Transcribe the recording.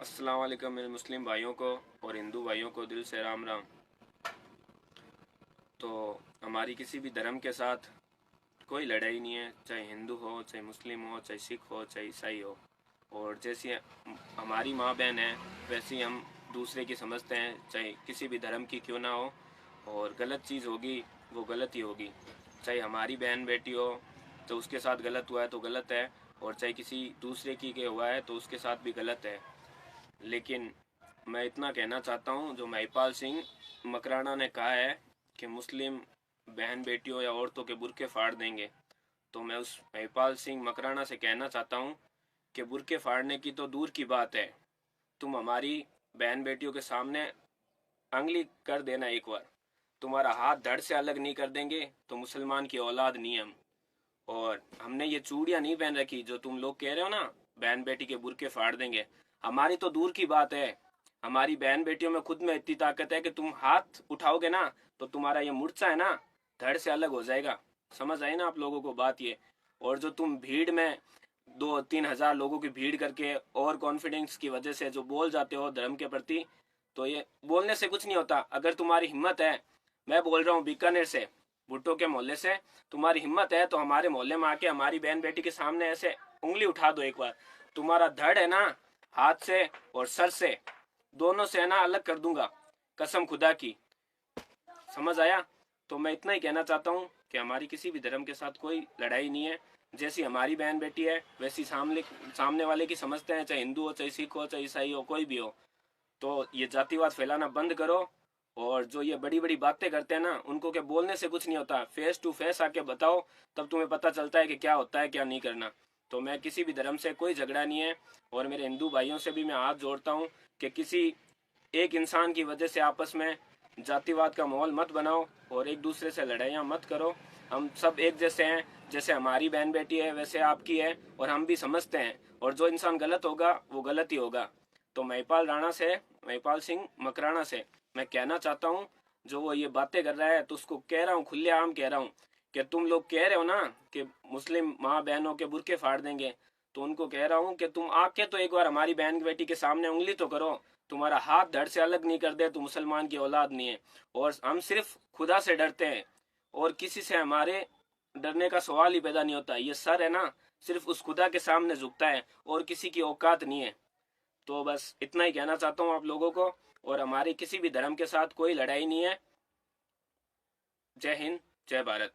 अस्सलाम वालेकुम मेरे मुस्लिम भाइयों को और हिंदू भाइयों को दिल से राम राम। तो हमारी किसी भी धर्म के साथ कोई लड़ाई नहीं है, चाहे हिंदू हो, चाहे मुस्लिम हो, चाहे सिख हो, चाहे ईसाई हो। और जैसी हमारी माँ बहन है वैसी हम दूसरे की समझते हैं, चाहे किसी भी धर्म की क्यों ना हो। और गलत चीज़ होगी वो गलत ही होगी, चाहे हमारी बहन बेटी हो तो उसके साथ गलत हुआ है तो गलत है, और चाहे किसी दूसरे की के हुआ है तो उसके साथ भी गलत है। लेकिन मैं इतना कहना चाहता हूँ, जो महिपाल सिंह मकराना ने कहा है कि मुस्लिम बहन बेटियों या औरतों के बुर्के फाड़ देंगे, तो मैं उस महिपाल सिंह मकराना से कहना चाहता हूँ कि बुर्के फाड़ने की तो दूर की बात है, तुम हमारी बहन बेटियों के सामने अंगली कर देना एक बार, तुम्हारा हाथ धड़ से अलग नहीं कर देंगे तो मुसलमान की औलाद नहीं हम। और हमने ये चूड़ियां नहीं पहन रखी जो तुम लोग कह रहे हो ना, बहन बेटी के बुर्के फाड़ देंगे। हमारी तो दूर की बात है, हमारी बहन बेटियों में खुद में इतनी ताकत है कि तुम हाथ उठाओगे ना तो तुम्हारा ये मूर्छा है ना, धड़ से अलग हो जाएगा। समझ आई ना आप लोगों को बात ये। और जो तुम भीड़ में 2-3 हजार लोगों की भीड़ करके और कॉन्फिडेंस की वजह से जो बोल जाते हो धर्म के प्रति, तो ये बोलने से कुछ नहीं होता। अगर तुम्हारी हिम्मत है, मैं बोल रहा हूँ बीकानेर से, भुट्टो के मोहल्ले से, तुम्हारी हिम्मत है तो हमारे मोहल्ले में आके हमारी बहन बेटी के सामने ऐसे उंगली उठा दो एक बार। तुम्हारा धड़ है ना, हाथ से और सर से, दोनों से है ना अलग कर दूंगा, कसम खुदा की। समझ आया। तो मैं इतना ही कहना चाहता हूँ कि हमारी किसी भी धर्म के साथ कोई लड़ाई नहीं है। जैसी हमारी बहन बेटी है वैसी सामने सामने वाले की समझते हैं, चाहे हिंदू हो, चाहे सिख हो, चाहे ईसाई हो, कोई भी हो। तो ये जातिवाद फैलाना बंद करो। और जो ये बड़ी बड़ी बातें करते हैं ना, उनको क्या बोलने से कुछ नहीं होता, फेस टू फेस आके बताओ, तब तुम्हें पता चलता है कि क्या होता है क्या नहीं करना। तो मैं किसी भी धर्म से कोई झगड़ा नहीं है, और मेरे हिंदू भाइयों से भी मैं हाथ जोड़ता हूँ कि किसी एक इंसान की वजह से आपस में जातिवाद का माहौल मत बनाओ और एक दूसरे से लड़ाइयाँ मत करो। हम सब एक जैसे हैं, जैसे हमारी बहन बेटी है वैसे आपकी है, और हम भी समझते हैं। और जो इंसान गलत होगा वो गलत ही होगा। तो महिपाल सिंह मकराना से मैं कहना चाहता हूँ, जो वो ये बातें कर रहा है तो उसको कह रहा हूँ, खुलेआम कह रहा हूँ कि तुम लोग कह रहे हो ना कि मुस्लिम माँ बहनों के बुरके फाड़ देंगे, तो उनको कह रहा हूँ कि तुम आके तो एक बार हमारी बहन बेटी के सामने उंगली तो करो। तुम्हारा हाथ धड़ से अलग नहीं कर दे तो मुसलमान की औलाद नहीं है। और हम सिर्फ खुदा से डरते हैं, और किसी से हमारे डरने का सवाल ही पैदा नहीं होता। ये सर है ना, सिर्फ उस खुदा के सामने झुकता है और किसी की औकात नहीं है। तो बस इतना ही कहना चाहता हूँ आप लोगों को। और हमारी किसी भी धर्म के साथ कोई लड़ाई नहीं है। जय हिंद, जय भारत।